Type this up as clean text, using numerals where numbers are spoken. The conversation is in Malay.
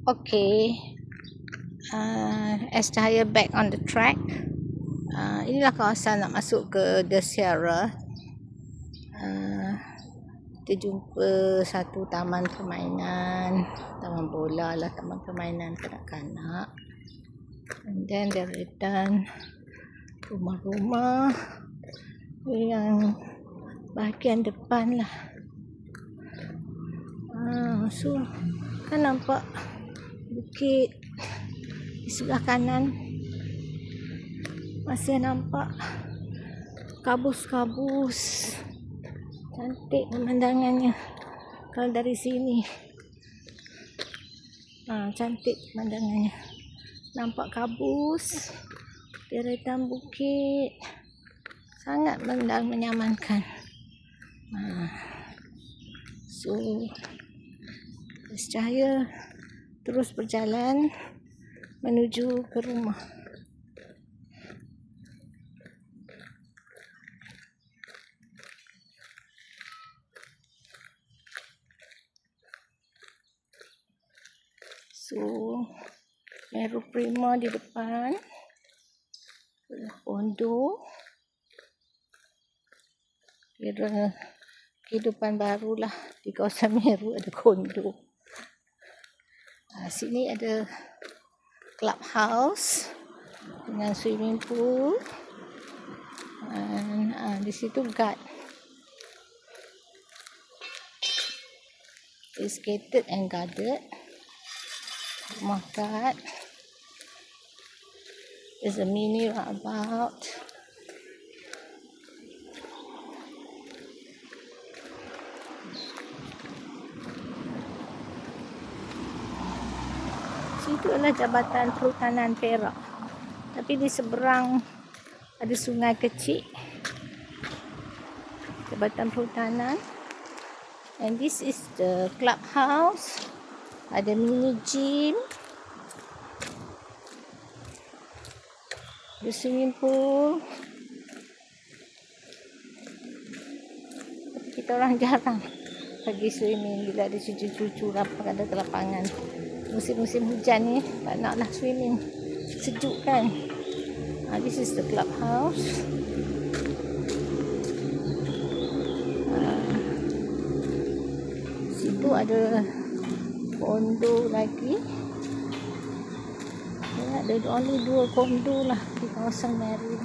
Okay, as Cahaya back on the track, inilah kawasan nak masuk ke The Sierra. Kita jumpa satu taman permainan, taman bola lah, taman permainan kanak-kanak. And then there are rumah-rumah yang bahagian depan lah. So kan nampak bukit di sebelah kanan, masih nampak kabus-kabus. Cantik pemandangannya kalau dari sini. Cantik pemandangannya, nampak kabus, deretan bukit, sangat menyamankan. So Cahaya terus berjalan menuju ke rumah. So Meru Prima di depan, kondo, kira kehidupan barulah di kawasan Meru, ada kondo. Sini ada clubhouse dengan swimming pool, dan di situ guard. It's gated and guarded. Rumah guard. There's a mini roundabout. Itu adalah Jabatan Perhutanan Perak. Tapi di seberang ada sungai kecil, Jabatan Perhutanan. And this is the clubhouse. Ada mini gym, ada swimming pool. Tapi kita orang jarang pergi swimming bila ada cucu-cucu lapar ada ke lapangan. Musim-musim hujan ni tak naklah swimming, sejuk kan. This is the clubhouse. Situ ada kondo lagi. Ada only 2 kondo lah di kawasan Meru.